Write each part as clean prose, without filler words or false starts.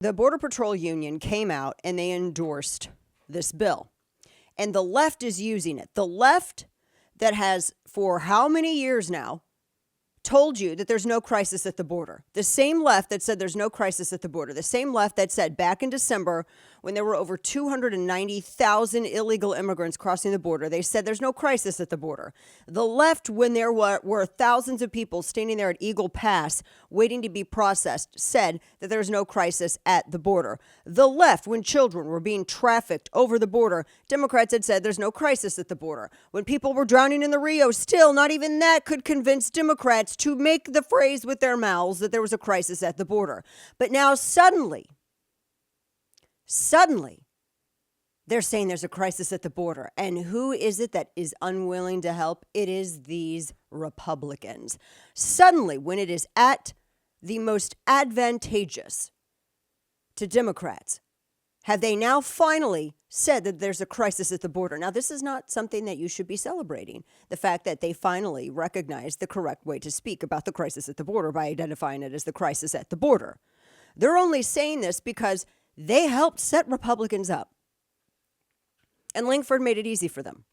The Border Patrol Union came out and they endorsed this bill. And the left is using it. The left that has, for how many years now, told you that there's no crisis at the border. The same left that said there's no crisis at the border. The same left that said back in December, when there were over 290,000 illegal immigrants crossing the border, they said there's no crisis at the border. The left, when there were thousands of people standing there at Eagle Pass waiting to be processed, said that there's no crisis at the border. The left, when children were being trafficked over the border, Democrats had said there's no crisis at the border. When people were drowning in the Rio, still, not even that could convince Democrats to make the phrase with their mouths that there was a crisis at the border. But now suddenly, they're saying there's a crisis at the border. And who is it that is unwilling to help? It is these Republicans. Suddenly, when it is at the most advantageous to Democrats, have they now finally said that there's a crisis at the border? Now, this is not something that you should be celebrating. The fact that they finally recognized the correct way to speak about the crisis at the border by identifying it as the crisis at the border. They're only saying this because they helped set Republicans up. And Langford made it easy for them.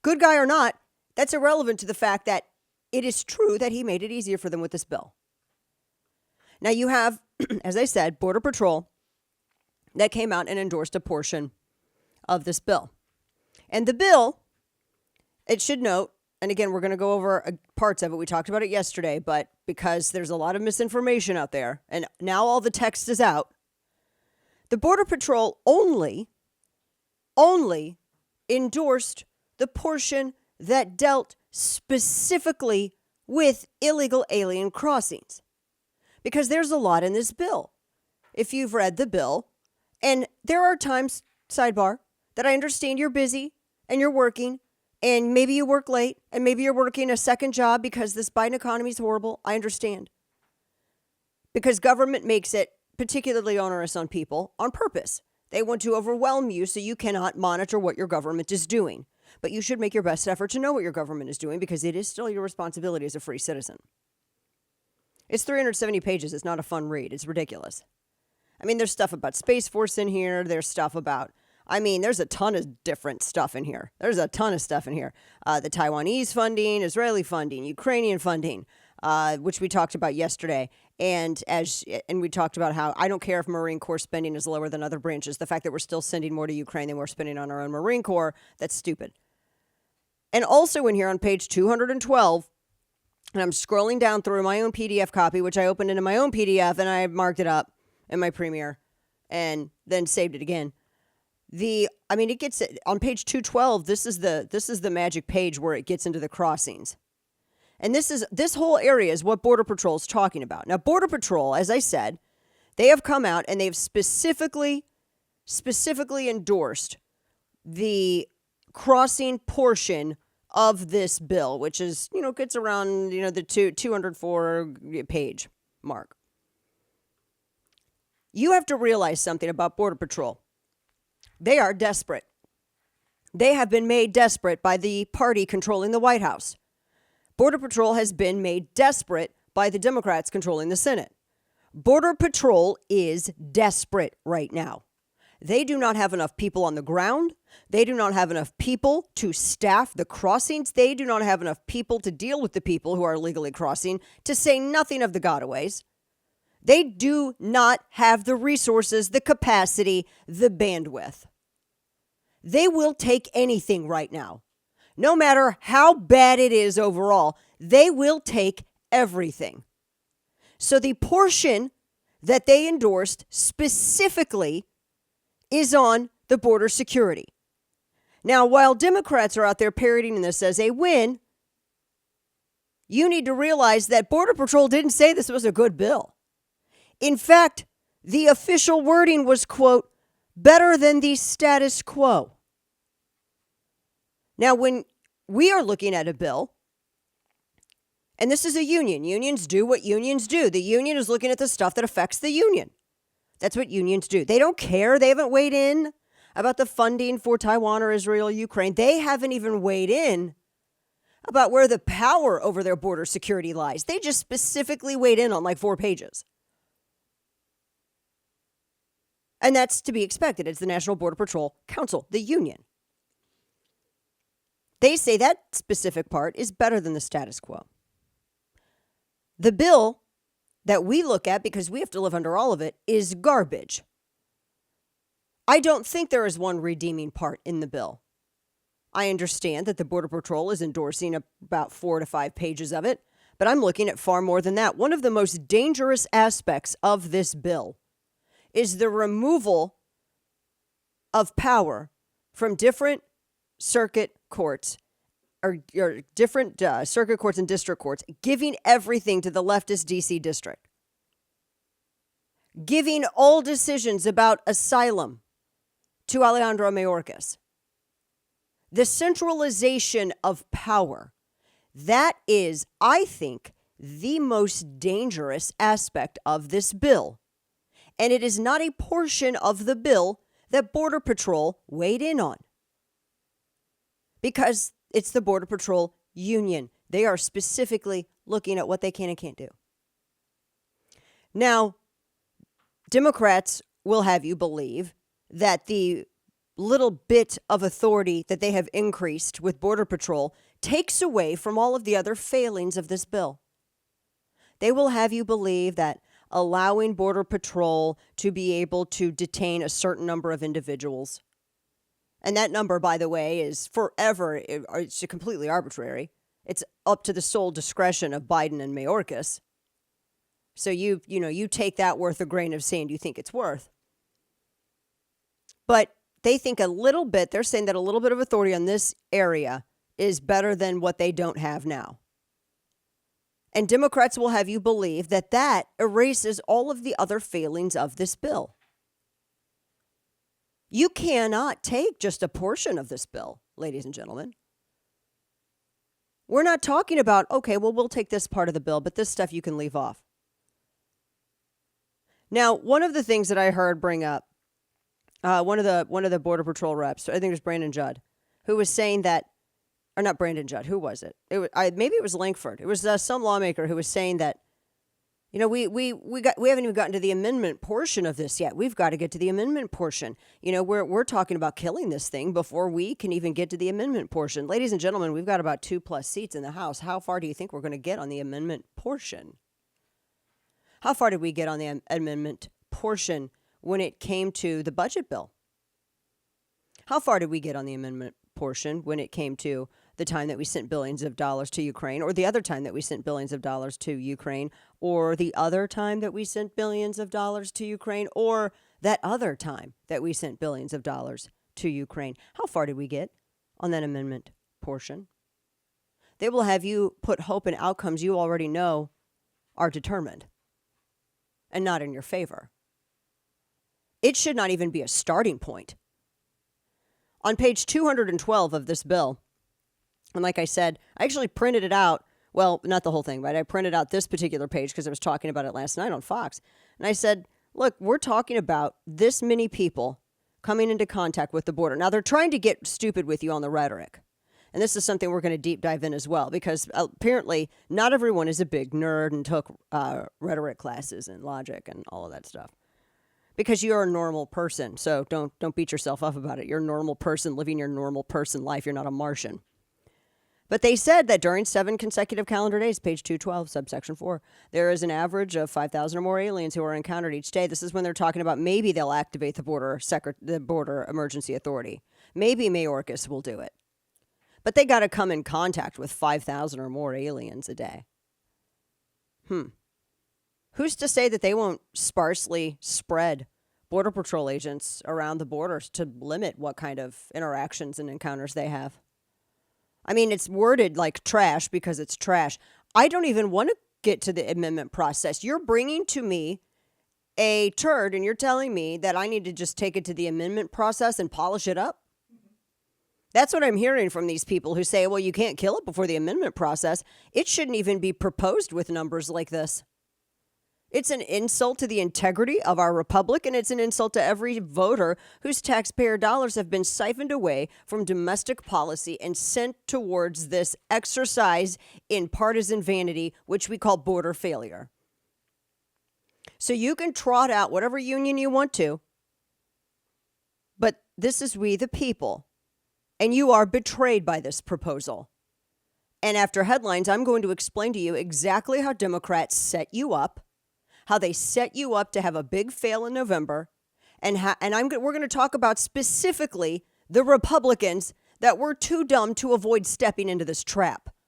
Good guy or not, that's irrelevant to the fact that it is true that he made it easier for them with this bill. Now you have, as I said, Border Patrol that came out and endorsed a portion of this bill. And the bill, it should note, and again, we're going to go over parts of it. We talked about it yesterday, but because there's a lot of misinformation out there, and now all the text is out, the Border Patrol only endorsed the portion that dealt specifically with illegal alien crossings. Because there's a lot in this bill. If you've read the bill, and there are times, sidebar, that I understand you're busy and you're working and maybe you work late and maybe you're working a second job because this Biden economy is horrible. I understand. Because government makes it particularly onerous on people on purpose. They want to overwhelm you so you cannot monitor what your government is doing. But you should make your best effort to know what your government is doing because it is still your responsibility as a free citizen. It's 370 pages. It's not a fun read. It's ridiculous. I mean, there's stuff about Space Force in here. There's stuff about, there's a ton of different stuff in here. There's a ton of stuff in here. The Taiwanese funding, Israeli funding, Ukrainian funding, which we talked about yesterday. And we talked about how I don't care if Marine Corps spending is lower than other branches. The fact that we're still sending more to Ukraine than we're spending on our own Marine Corps, that's stupid. And also in here on page 212, and I'm scrolling down through my own PDF copy, which I opened into my own PDF and I marked it up in my Premiere and then saved it again. It gets on page 212. This is the magic page where it gets into the crossings. And this whole area is what Border Patrol is talking about. Now, Border Patrol, as I said, they have come out and they've specifically endorsed the crossing portion of this bill, which is, gets around, the 204 page mark. You have to realize something about Border Patrol. They are desperate. They have been made desperate by the party controlling the White House. Border Patrol has been made desperate by the Democrats controlling the Senate. Border Patrol is desperate right now. They do not have enough people on the ground. They do not have enough people to staff the crossings. They do not have enough people to deal with the people who are illegally crossing, to say nothing of the gotaways. They do not have the resources, the capacity, the bandwidth. They will take anything right now. No matter how bad it is overall, they will take everything. So the portion that they endorsed specifically is on the border security. Now, while Democrats are out there parroting this as a win, you need to realize that Border Patrol didn't say this was a good bill. In fact, the official wording was, quote, better than the status quo. Now, when we are looking at a bill, and this is a union. Unions do what unions do. The union is looking at the stuff that affects the union. That's what unions do. They don't care. They haven't weighed in about the funding for Taiwan or Israel or Ukraine. They haven't even weighed in about where the power over their border security lies. They just specifically weighed in on like 4 pages. And that's to be expected. It's the National Border Patrol Council, the union. They say that specific part is better than the status quo. The bill that we look at, because we have to live under all of it, is garbage. I don't think there is one redeeming part in the bill. I understand that the Border Patrol is endorsing about 4 to 5 pages of it, but I'm looking at far more than that. One of the most dangerous aspects of this bill is the removal of power from different circuit courts or different circuit courts and district courts, giving everything to the leftist DC district, giving all decisions about asylum to Alejandro Mayorkas. The centralization of power, that is, I think, the most dangerous aspect of this bill. And it is not a portion of the bill that Border Patrol weighed in on. Because it's the Border Patrol union. They are specifically looking at what they can and can't do. Now, Democrats will have you believe that the little bit of authority that they have increased with Border Patrol takes away from all of the other failings of this bill. They will have you believe that allowing Border Patrol to be able to detain a certain number of individuals, and that number, by the way, is forever, it's completely arbitrary. It's up to the sole discretion of Biden and Mayorkas. So you take that worth a grain of sand you think it's worth. But they think they're saying that a little bit of authority on this area is better than what they don't have now. And Democrats will have you believe that that erases all of the other failings of this bill. You cannot take just a portion of this bill, ladies and gentlemen. We're not talking about, okay, well, we'll take this part of the bill, but this stuff you can leave off. Now, one of the things that I heard bring up, one of the Border Patrol reps, I think it was Brandon Judd, who was saying that, or not Brandon Judd, who was it? Maybe it was Lankford. It was some lawmaker who was saying that, we haven't even gotten to the amendment portion of this yet. We've got to get to the amendment portion. We're talking about killing this thing before we can even get to the amendment portion. Ladies and gentlemen, we've got about 2+ seats in the House. How far do you think we're going to get on the amendment portion? How far did we get on the amendment portion when it came to the budget bill? How far did we get on the amendment portion when it came to the time that we sent billions of dollars to Ukraine, or the other time that we sent billions of dollars to Ukraine, or the other time that we sent billions of dollars to Ukraine, or that other time that we sent billions of dollars to Ukraine? How far did we get on that amendment portion? They will have you put hope in outcomes you already know are determined and not in your favor. It should not even be a starting point. On page 212 of this bill, and like I said, I actually printed it out. Well, not the whole thing, but I printed out this particular page because I was talking about it last night on Fox. And I said, look, we're talking about this many people coming into contact with the border. Now, they're trying to get stupid with you on the rhetoric. And this is something we're going to deep dive in as well, because apparently not everyone is a big nerd and took rhetoric classes and logic and all of that stuff. Because you're a normal person, so don't beat yourself up about it. You're a normal person living your normal person life. You're not a Martian. But they said that during 7 consecutive calendar days, page 212, subsection 4, there is an average of 5,000 or more aliens who are encountered each day. This is when they're talking about maybe they'll activate the border emergency authority. Maybe Mayorkas will do it. But they got to come in contact with 5,000 or more aliens a day. Who's to say that they won't sparsely spread Border Patrol agents around the borders to limit what kind of interactions and encounters they have? I mean, it's worded like trash because it's trash. I don't even want to get to the amendment process. You're bringing to me a turd and you're telling me that I need to just take it to the amendment process and polish it up? That's what I'm hearing from these people who say, well, you can't kill it before the amendment process. It shouldn't even be proposed with numbers like this. It's an insult to the integrity of our republic, and it's an insult to every voter whose taxpayer dollars have been siphoned away from domestic policy and sent towards this exercise in partisan vanity, which we call border failure. So you can trot out whatever union you want to, this is we the people, and you are betrayed by this proposal. And after headlines, I'm going to explain to you exactly how Democrats set you up, how they set you up to have a big fail in November, and we're going to talk about specifically the Republicans that were too dumb to avoid stepping into this trap.